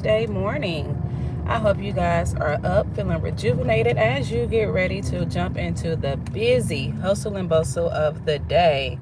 Tuesday morning. I hope you guys are up feeling rejuvenated as you get ready to jump into the busy hustle and bustle of the day.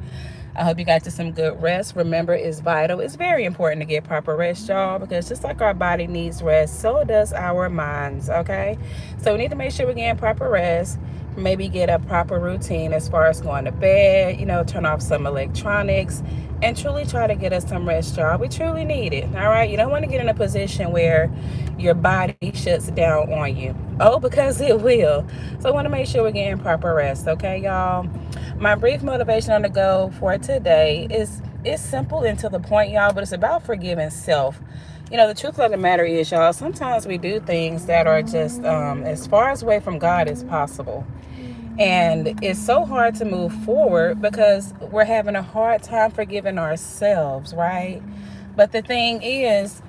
I hope you guys did some good rest. Remember, it's vital. It's very important to get proper rest, y'all, because just like our body needs rest, so does our minds, okay? So we need to make sure we're getting proper rest. Maybe get a proper routine as far as going to bed, turn off some electronics and truly try to get us some rest, y'all. We truly need it, all right? You don't want to get in a position where your body shuts down on you. Oh, because it will. So I want to make sure we're getting proper rest, okay, y'all? My brief motivation on the go for today is it's simple and to the point, y'all, but it's about forgiving self. The truth of the matter is, y'all, sometimes we do things that are just as far as away from God as possible. And it's so hard to move forward because we're having a hard time forgiving ourselves, right? But the thing is,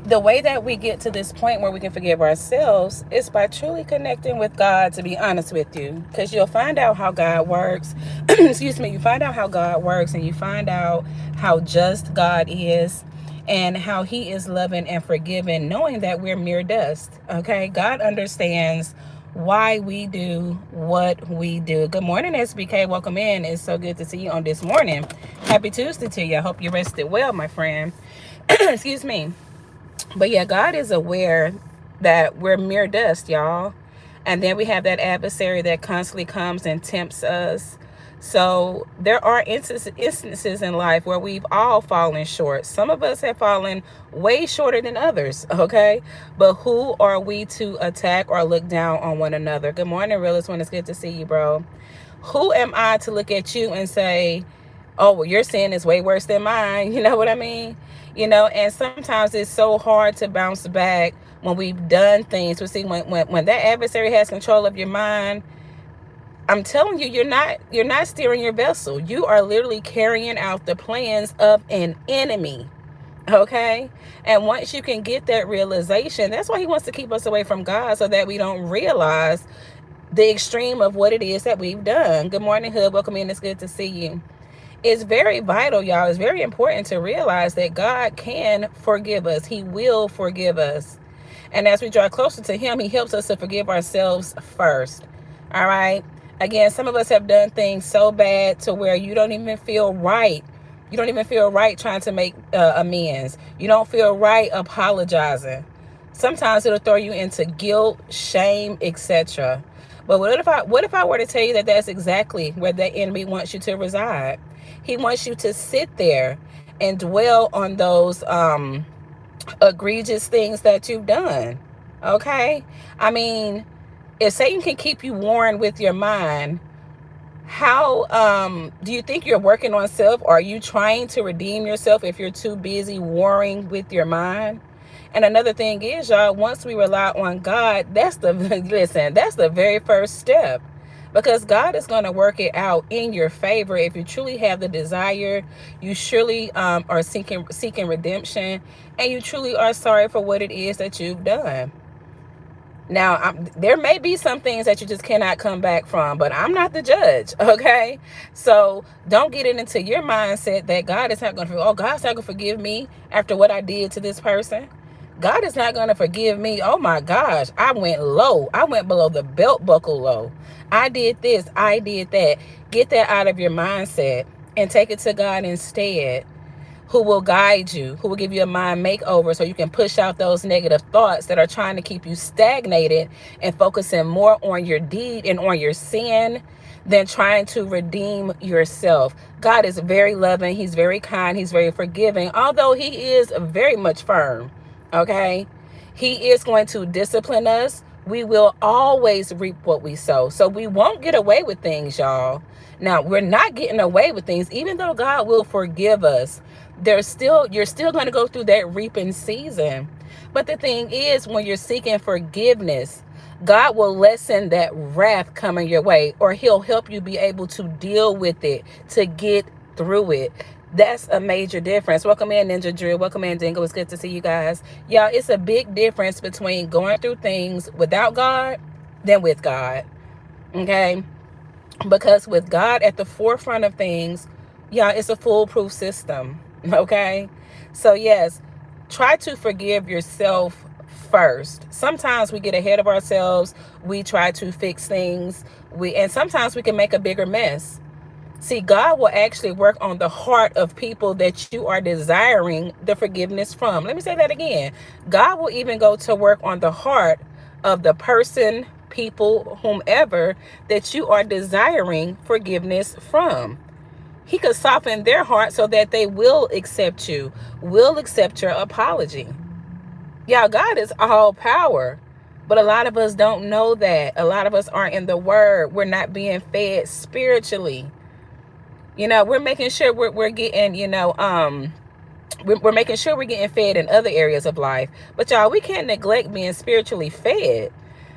the way that we get to this point where we can forgive ourselves is by truly connecting with God, to be honest with you, because you'll find out how God works. Excuse me, you find out how God works, and you find out how just God is and how he is loving and forgiving, knowing that we're mere dust. Okay, God understands why we do what we do. Good morning, SBK. Welcome in. It's so good to see you on this morning. Happy Tuesday to you. I hope you rested well, my friend. Excuse me. But yeah, God is aware that we're mere dust, y'all. And then we have that adversary that constantly comes and tempts us. So there are instances in life where we've all fallen short. Some of us have fallen way shorter than others, okay? But who are we to attack or look down on one another? Good morning, realist one. It's good to see you, bro. Who am I to look at you and say, oh, well, your sin is way worse than mine? You know what I mean? And sometimes it's so hard to bounce back when we've done things. We see when that adversary has control of your mind. I'm telling you, you're not steering your vessel. You are literally carrying out the plans of an enemy. Okay? And once you can get that realization, that's why he wants to keep us away from God, so that we don't realize the extreme of what it is that we've done. Good morning, Hood. Welcome in. It's good to see you. It's very vital, y'all. It's very important to realize that God can forgive us. He will forgive us. And as we draw closer to him, he helps us to forgive ourselves first. All right. Again, some of us have done things so bad to where you don't even feel right. You don't even feel right trying to make amends. You don't feel right apologizing. Sometimes it'll throw you into guilt, shame, etc. But what if I were to tell you that that's exactly where that enemy wants you to reside? He wants you to sit there and dwell on those egregious things that you've done. Okay? I mean, if Satan can keep you warring with your mind, how do you think you're working on self? Are you trying to redeem yourself if you're too busy warring with your mind? And another thing is, y'all, once we rely on God, that's the listen, that's the very first step. Because God is going to work it out in your favor if you truly have the desire. You surely are seeking redemption, and you truly are sorry for what it is that you've done. Now, there may be some things that you just cannot come back from, but I'm not the judge, okay? So don't get it into your mindset that God is not going to, oh, God's not going to forgive me after what I did to this person. God is not going to forgive me. Oh my gosh, I went low. I went below the belt buckle low. I did this. I did that. Get that out of your mindset and take it to God instead, who will guide you, who will give you a mind makeover so you can push out those negative thoughts that are trying to keep you stagnated and focusing more on your deed and on your sin than trying to redeem yourself. God is very loving. He's very kind. He's very forgiving, although he is very much firm. Okay? He is going to discipline us. We will always reap what we sow. So we won't get away with things, y'all. Now, we're not getting away with things, even though God will forgive us. You're still going to go through that reaping season. But the thing is, when you're seeking forgiveness, God will lessen that wrath coming your way, or he'll help you be able to deal with it, to get through it. That's a major difference. Welcome in, Ninja Drill. Welcome in, Dingo. It's good to see you guys. Y'all, it's a big difference between going through things without God than with God. Okay? Because with God at the forefront of things, y'all, it's a foolproof system. Okay? So yes, Try to forgive yourself first. Sometimes we get ahead of ourselves. We try to fix things. And sometimes we can make a bigger mess. See, God will actually work on the heart of people that you are desiring the forgiveness from. Let me say that again. God will even go to work on the heart of the person, people, whomever that you are desiring forgiveness from. He could soften their heart so that they will accept you, will accept your apology. Y'all, God is all power. But a lot of us don't know that. A lot of us aren't in the word. We're not being fed spiritually. We're making sure we're getting, we're making sure we're getting fed in other areas of life. But y'all, we can't neglect being spiritually fed,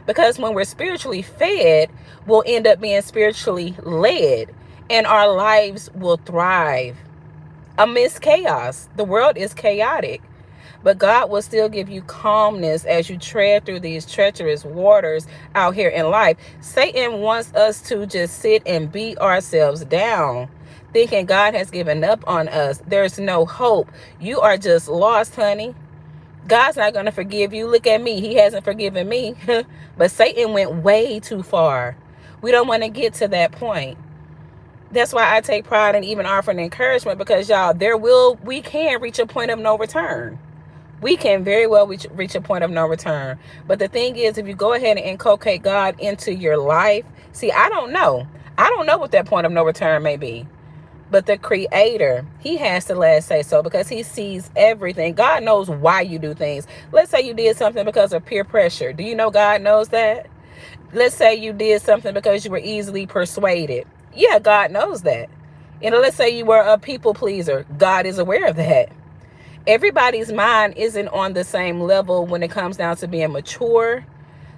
because when we're spiritually fed, we'll end up being spiritually led, and our lives will thrive amidst chaos. The world is chaotic, but God will still give you calmness as you tread through these treacherous waters out here in life. Satan wants us to just sit and beat ourselves down, thinking God has given up on us. There's no hope. You are just lost, honey. God's not going to forgive you. Look at me. He hasn't forgiven me. But Satan went way too far. We don't want to get to that point. That's why I take pride in even offering encouragement, because y'all, we can reach a point of no return. We can very well reach a point of no return. But the thing is, if you go ahead and inculcate God into your life, see, I don't know what that point of no return may be. But the Creator, He has the last say so, because He sees everything. God knows why you do things. Let's say you did something because of peer pressure. Do you know God knows that? Let's say you did something because you were easily persuaded. Yeah, God knows that. Let's say you were a people pleaser. God is aware of that. Everybody's mind isn't on the same level when it comes down to being mature.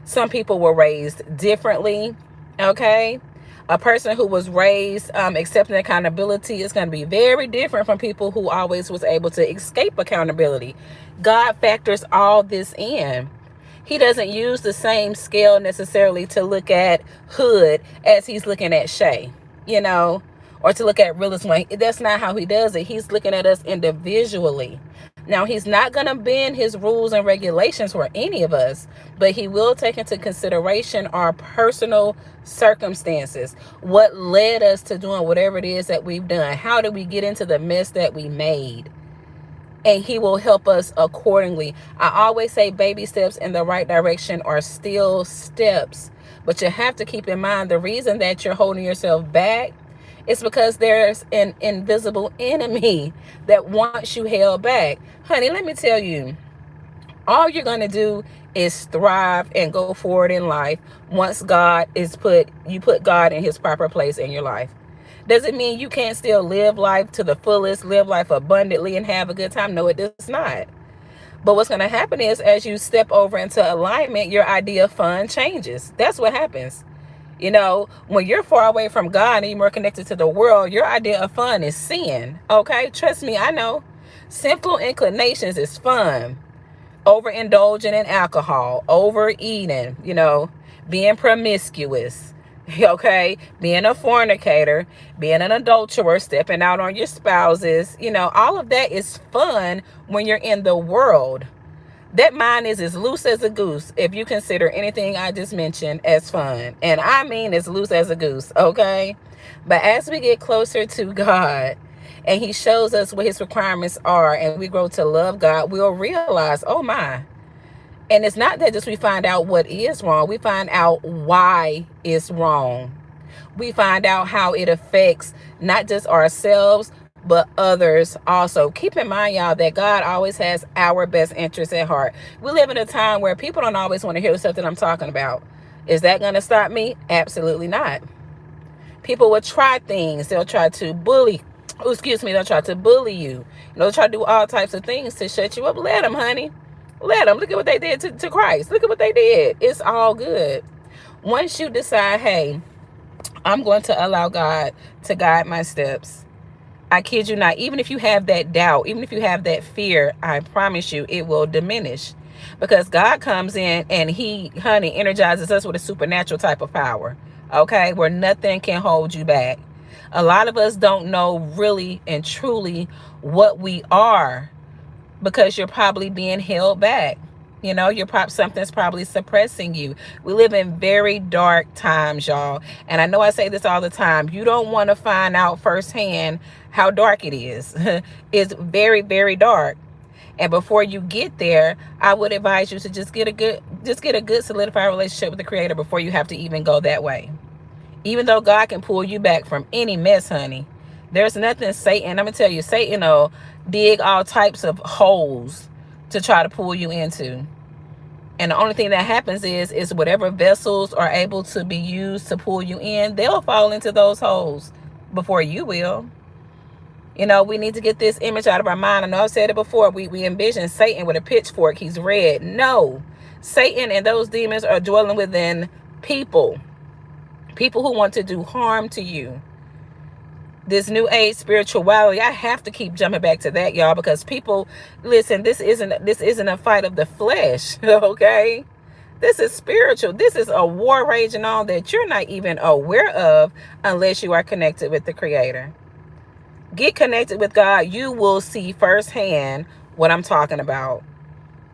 Some people were raised differently, okay? A person who was raised accepting accountability is going to be very different from people who always was able to escape accountability. God factors all this in. He doesn't use the same scale necessarily to look at Hood as He's looking at Shay, or to look at Realist One. That's not how He does it. He's looking at us individually. Now, He's not going to bend His rules and regulations for any of us, but He will take into consideration our personal circumstances. What led us to doing whatever it is that we've done? How did we get into the mess that we made? And He will help us accordingly. I always say baby steps in the right direction are still steps. But you have to keep in mind, the reason that you're holding yourself back is because there's an invisible enemy that wants you held back. Honey, let me tell you, all you're going to do is thrive and go forward in life once you put God in His proper place in your life. Does it mean you can't still live life to the fullest, live life abundantly, and have a good time? No, it does not. But what's going to happen is, as you step over into alignment, your idea of fun changes. That's what happens. When you're far away from God and you're more connected to the world, your idea of fun is sin. Okay? Trust me, I know. Sinful inclinations is fun. Overindulging in alcohol, overeating, being promiscuous, okay? Being a fornicator, being an adulterer, stepping out on your spouses, all of that is fun when you're in the world. That mind is as loose as a goose if you consider anything I just mentioned as fun. And I mean as loose as a goose, okay? But as we get closer to God and He shows us what His requirements are and we grow to love God, we'll realize, oh my. And it's not that just we find out what is wrong. We find out why it's wrong. We find out how it affects not just ourselves, but others also. Keep in mind, y'all, that God always has our best interests at heart. We live in a time where people don't always want to hear the stuff that I'm talking about. Is that going to stop me? Absolutely not. People will try things. They'll try to bully. They'll try to bully you. They'll try to do all types of things to shut you up. Let them, honey. Let them. Look at what they did to Christ. Look at what they did. It's all good. Once you decide, hey, I'm going to allow God to guide my steps, I kid you not, even if you have that doubt, even if you have that fear, I promise you it will diminish, because God comes in and He, honey, energizes us with a supernatural type of power, okay, where nothing can hold you back. A lot of us don't know really and truly what we are because you're probably being held back. You know, something's probably suppressing you. We live in very dark times, y'all. And I know I say this all the time. You don't want to find out firsthand how dark it is. It's very, very dark. And before you get there, I would advise you to just get a good solidified relationship with the Creator before you have to even go that way. Even though God can pull you back from any mess, honey, there's nothing Satan, I'm gonna tell you, Satan will dig all types of holes to try to pull you into. And the only thing that happens is whatever vessels are able to be used to pull you in, they'll fall into those holes before you will. You know, we need to get this image out of our mind. I know I've said it before. We envision Satan with a pitchfork. He's red. No. Satan and those demons are dwelling within people. People who want to do harm to you. This new age spirituality, I have to keep jumping back to that, y'all, because people, listen, this isn't a fight of the flesh, okay? This is spiritual. This is a war raging on that you're not even aware of unless you are connected with the Creator. Get connected with God. You will see firsthand what I'm talking about.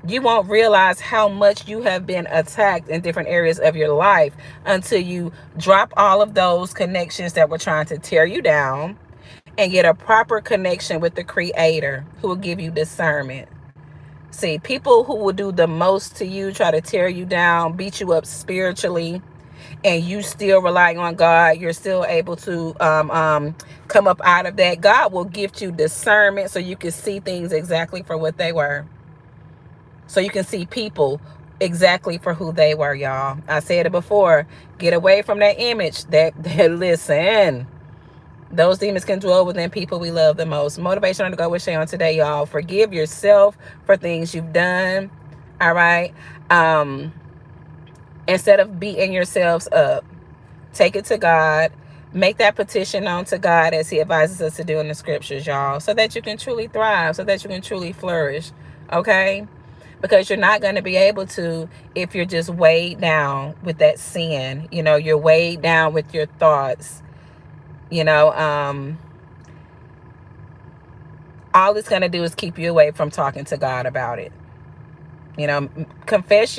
You won't realize how much you have been attacked in different areas of your life until you drop all of those connections that were trying to tear you down and get a proper connection with the Creator who will give you discernment. See, people who will do the most to you, try to tear you down, beat you up spiritually, and you still relying on God, you're still able to come up out of that. God will gift you discernment so you can see things exactly for what they were. So you can see people exactly for who they were, y'all. I said it before. Get away from that image. That listen. Those demons can dwell within people we love the most. Motivation to go with Shay on today, y'all. Forgive yourself for things you've done. All right. Instead of beating yourselves up, take it to God. Make that petition known to God as He advises us to do in the scriptures, y'all, so that you can truly thrive, so that you can truly flourish. Okay? Because you're not going to be able to if you're just weighed down with that sin. You know, you're weighed down with your thoughts. You know, all it's going to do is keep you away from talking to God about it. You know, confess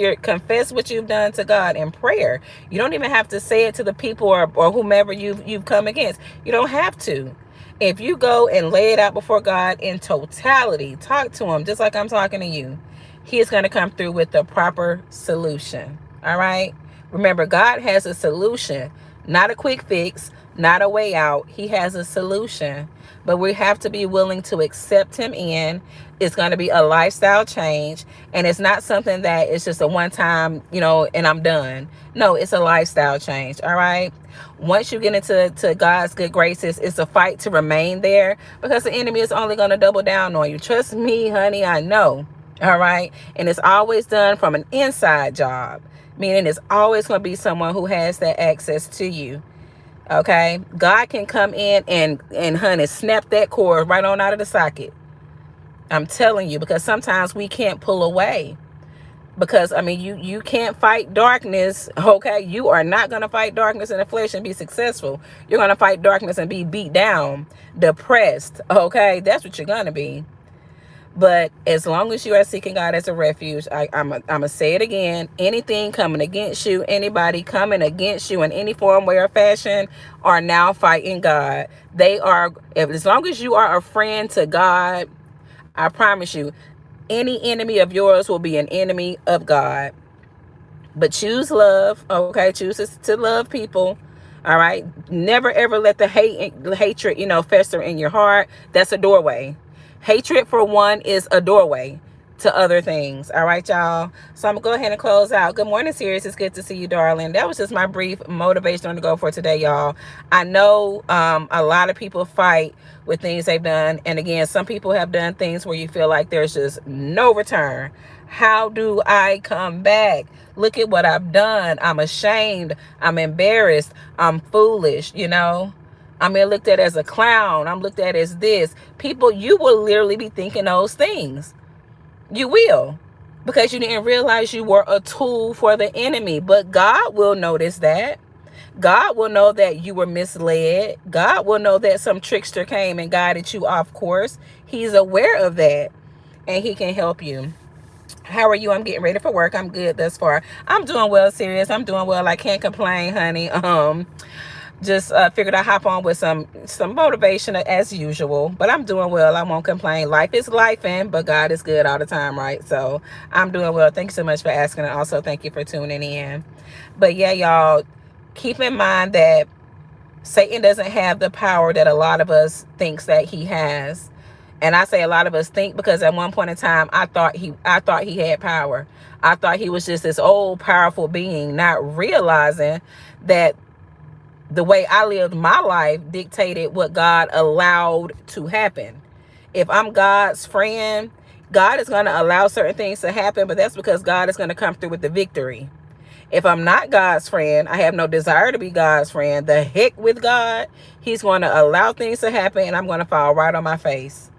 what you've done to God in prayer. You don't even have to say it to the people or whomever you've come against. You don't have to. If you go and lay it out before God in totality, talk to Him just like I'm talking to you, He is going to come through with the proper solution. All right. Remember, God has a solution, not a quick fix, not a way out. He has a solution, but we have to be willing to accept Him in. It's going to be a lifestyle change, and it's not something that it's just a one time, you know, and I'm done. No, it's a lifestyle change. All right. Once you get into God's good graces, it's a fight to remain there because the enemy is only going to double down on you. Trust me, honey, I know. All right. And it's always done from an inside job, meaning it's always going to be someone who has that access to you. Okay. God can come in and honey, snap that cord right on out of the socket. I'm telling you, because sometimes we can't pull away. Because, I mean, you can't fight darkness, okay? You are not going to fight darkness in the flesh and be successful. You're going to fight darkness and be beat down, depressed, okay? That's what you're going to be. But as long as you are seeking God as a refuge, I'm going to say it again. Anything coming against you, anybody coming against you in any form, way, or fashion are now fighting God. They are, as long as you are a friend to God, I promise you, any enemy of yours will be an enemy of God. But choose love, okay? Choose to love people, all right? Never, ever let the hatred, you know, fester in your heart. That's a doorway. Hatred for one is a doorway to other things. All right, y'all. So I'm gonna go ahead and close out. Good morning, Sirius. It's good to see you, darling. That was just my brief motivation on the go for today, y'all. I know a lot of people fight with things they've done, and again, some people have done things where you feel like there's just no return. How do I come back? Look at what I've done. I'm ashamed. I'm embarrassed. I'm foolish, you know. I'm looked at as a clown. I'm looked at as this. People, you will literally be thinking those things. You will, because you didn't realize you were a tool for the enemy. But God will notice that. God will know that you were misled. God will know that some trickster came and guided you off course. He's aware of that. and he can help you. How are you? I'm getting ready for work. I'm good thus far. I'm doing well, serious. I'm doing well. I can't complain, honey. Just figured I'd hop on with some motivation as usual, but I'm doing well. I won't complain. Life is life, but God is good all the time, right? So I'm doing well. Thank you so much for asking, and also thank you for tuning in. But yeah, y'all, keep in mind that Satan doesn't have the power that a lot of us thinks that he has. And I say a lot of us think because at one point in time I thought he had power. I thought he was just this old powerful being, not realizing that the way I lived my life dictated what God allowed to happen. If I'm God's friend, God is going to allow certain things to happen, but that's because God is going to come through with the victory. If I'm not God's friend, I have no desire to be God's friend. The heck with God. He's going to allow things to happen and I'm going to fall right on my face.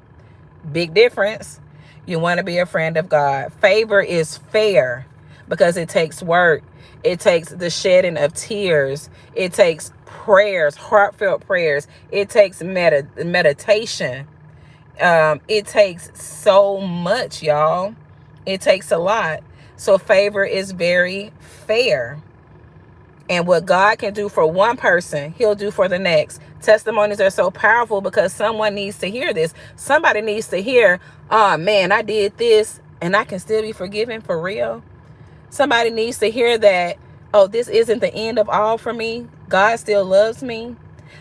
Big difference. You want to be a friend of God. Favor is fair because it takes work. It takes the shedding of tears. It takes prayers, heartfelt prayers. It takes meditation. It takes so much, y'all. It takes a lot. So favor is very fair. And what God can do for one person, he'll do for the next. Testimonies are so powerful because someone needs to hear this. Somebody needs to hear, oh man, I did this and I can still be forgiven for real. Somebody needs to hear that, oh, this isn't the end of all for me. God still loves me.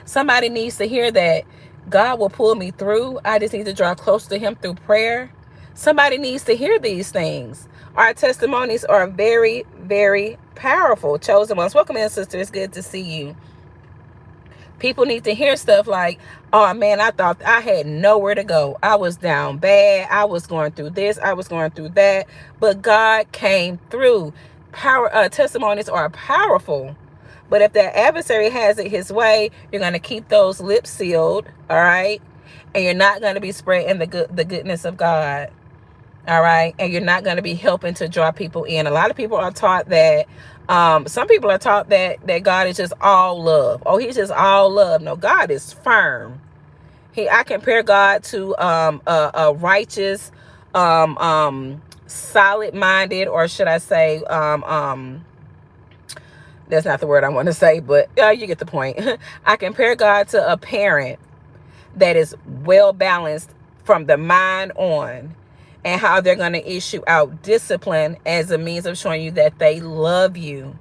Somebody needs to hear that God will pull me through. I just need to draw close to him through prayer. Somebody needs to hear these things. Our testimonies are very, very powerful. Chosen ones, welcome in, sister. It's good to see you. People need to hear stuff like, oh man, I thought I had nowhere to go. I was down bad. I was going through this. I was going through that. But God came through. Testimonies are powerful. But if the adversary has it his way, you're going to keep those lips sealed. All right. And you're not going to be spreading the goodness of God. All right. And you're not going to be helping to draw people in. A lot of people are taught that. Some people are taught that God is just all love. Oh, he's just all love. No, God is firm. I compare God to a righteous, solid-minded, or should I say, that's not the word I want to say, but you get the point. I compare God to a parent that is well balanced from the mind on, and how they're going to issue out discipline as a means of showing you that they love you.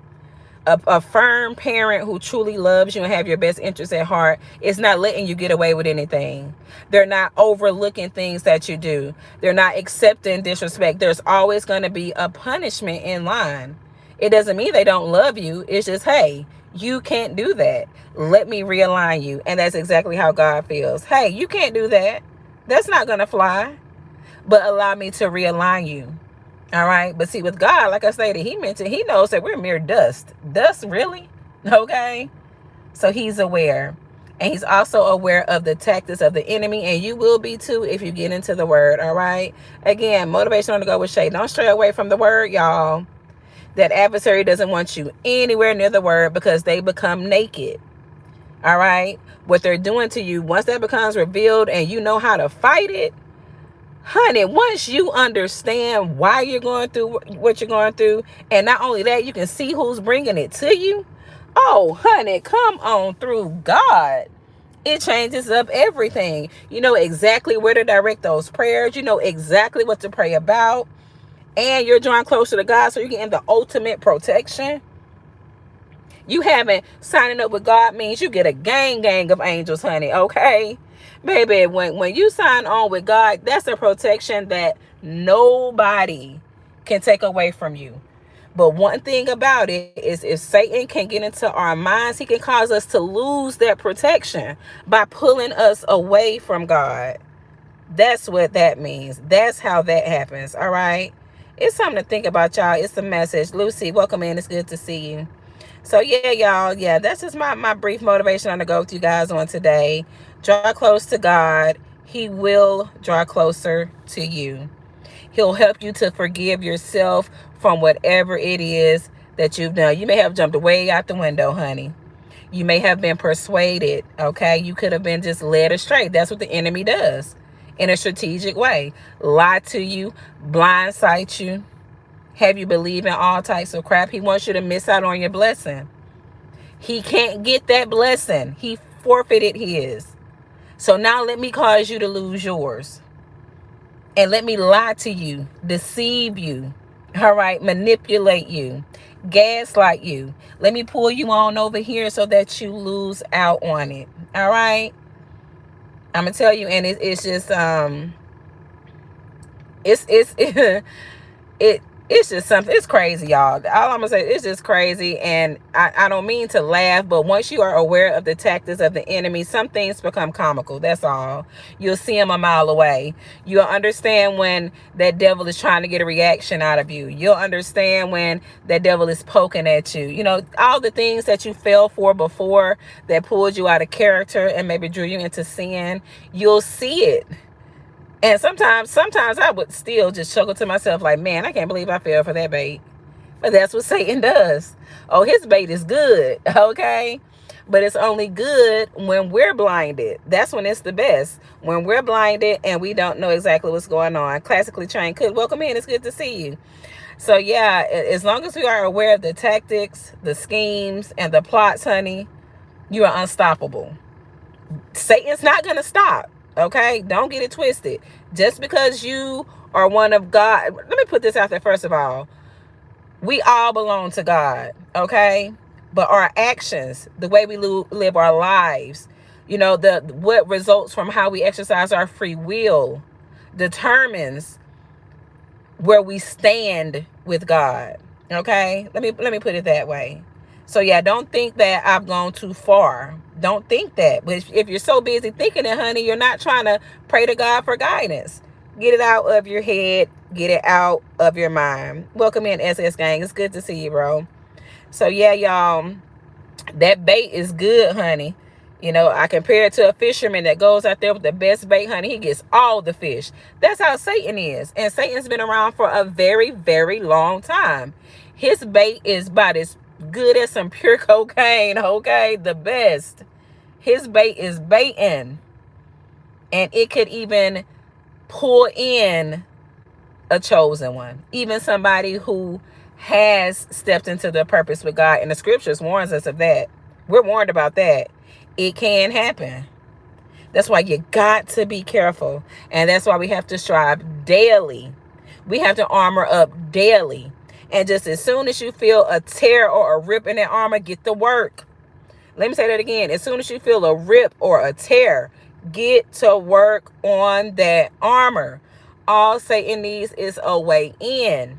A firm parent who truly loves you and have your best interests at heart is not letting you get away with anything. They're not overlooking things that you do. They're not accepting disrespect. There's always going to be a punishment in line. It doesn't mean they don't love you. It's just, hey, you can't do that. Let me realign you. And that's exactly how God feels. Hey, you can't do that. That's not going to fly. But allow me to realign you. All right. But see, with God, like I stated, he knows that we're mere dust. Dust, really? Okay. So he's aware. And he's also aware of the tactics of the enemy. And you will be too if you get into the word. All right. Again, motivation on the go with Shay. Don't stray away from the word, y'all. That adversary doesn't want you anywhere near the word because they become naked. All right. What they're doing to you, once that becomes revealed and you know how to fight it, honey, once you understand why you're going through what you're going through, and not only that, you can see who's bringing it to you. Oh, honey, come on through God. It changes up everything. You know exactly where to direct those prayers. You know exactly what to pray about. And you're drawing closer to God so you get the ultimate protection. You haven't signing up with God means you get a gang of angels, honey. Okay. Baby, when you sign on with God, that's a protection that nobody can take away from you. But one thing about it is if Satan can get into our minds, he can cause us to lose that protection by pulling us away from God. That's what that means. That's how that happens. All right. It's something to think about, y'all. It's a message. Lucy, welcome in. It's good to see you. So yeah, y'all, yeah, that's just my brief motivation on to go with you guys on today. Draw close to God. He will draw closer to you. He'll help you to forgive yourself from whatever it is that you've done. You may have jumped way out the window, honey. You may have been persuaded, okay? You could have been just led astray. That's what the enemy does. in a strategic way. Lie to you, blindside you, have you believe in all types of crap. He wants you to miss out on your blessing. He can't get that blessing. He forfeited his. So now let me cause you to lose yours. And let me lie to you, deceive you, all right, manipulate you, gaslight you. Let me pull you on over here so that you lose out on it. All right. I'm gonna tell you, and it's just it's it's just something. It's crazy, y'all. All I'm gonna say, it's just crazy. And I don't mean to laugh, but once you are aware of the tactics of the enemy, some things become comical. That's all. You'll see them a mile away. You'll understand when that devil is trying to get a reaction out of you. You'll understand when that devil is poking at you. You know, all the things that you fell for before that pulled you out of character and maybe drew you into sin, you'll see it. And sometimes I would still just chuckle to myself like, man, I can't believe I fell for that bait. But that's what Satan does. Oh, his bait is good, okay? But it's only good when we're blinded. That's when it's the best. When we're blinded and we don't know exactly what's going on. Classically trained cook, welcome in. It's good to see you. So, yeah, as long as we are aware of the tactics, the schemes, and the plots, honey, you are unstoppable. Satan's not going to stop. Okay, don't get it twisted. Just because you are one of God, let me put this out there first of all. We all belong to God, okay? But our actions, the way we live our lives, you know, what results from how we exercise our free will determines where we stand with God. Okay? Let me put it that way. So yeah, don't think that I've gone too far. Don't think that. But if you're so busy thinking it, honey, you're not trying to pray to God for guidance. Get it out of your head. Get it out of your mind. Welcome in, SS Gang. It's good to see you, bro. So yeah, y'all, that bait is good, honey. You know, I compare it to a fisherman that goes out there with the best bait, honey. He gets all the fish. That's how Satan is. And Satan's been around for a very, very long time. His bait is about as good as some pure cocaine, okay? The best. His bait is baiting. And it could even pull in a chosen one. Even somebody who has stepped into their purpose with God. And the scriptures warns us of that. We're warned about that. It can happen. That's why you got to be careful. And that's why we have to strive daily. We have to armor up daily. And just as soon as you feel a tear or a rip in that armor, get to work. Let me say that again. As soon as you feel a rip or a tear, get to work on that armor. All Satan needs is a way in.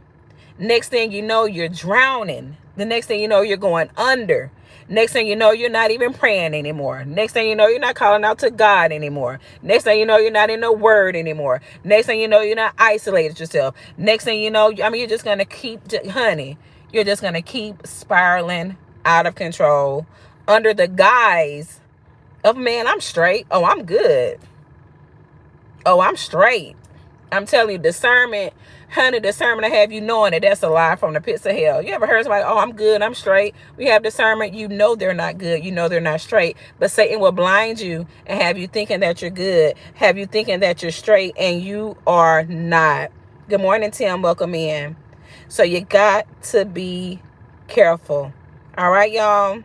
Next thing you know, you're drowning. The next thing you know, you're going under. Next thing you know, you're not even praying anymore. Next thing you know, you're not calling out to God anymore. Next thing you know, you're not in the word anymore. Next thing you know, you're not isolated yourself. Next thing you know, I mean, you're just going to keep, honey, you're just going to keep spiraling out of control under the guise of, man, I'm straight. Oh, I'm good. Oh, I'm straight. I'm telling you, discernment, honey, discernment to have you knowing that that's a lie from the pits of hell. You ever heard somebody, oh, I'm good, I'm straight? We have discernment. You know they're not good. You know they're not straight. But Satan will blind you and have you thinking that you're good, have you thinking that you're straight, and you are not. Good morning, Tim. Welcome in. So you got to be careful. All right, y'all.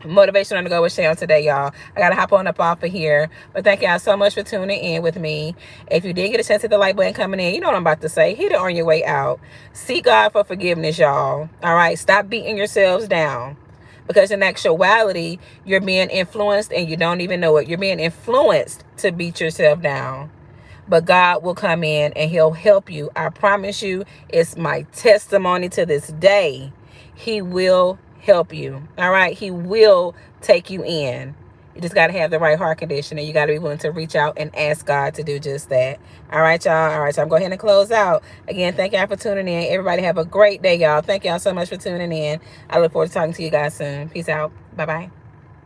Motivation on the go with Shay on today, y'all. I gotta hop on up off of here, but thank y'all so much for tuning in with me. If you did get a chance to hit the like button coming in, you know what I'm about to say. Hit it on your way out. Seek God for forgiveness, y'all. All right, stop beating yourselves down, because in actuality, you're being influenced and you don't even know it. You're being influenced to beat yourself down. But God will come in and he'll help you. I promise you, it's my testimony to this day. He will help you. All right. He will take you in. You just got to have the right heart condition, and you got to be willing to reach out and ask God to do just that. All right, y'all. All right. So I'm going ahead and close out. Again, thank y'all for tuning in. Everybody have a great day, y'all. Thank y'all so much for tuning in. I look forward to talking to you guys soon. Peace out. Bye-bye.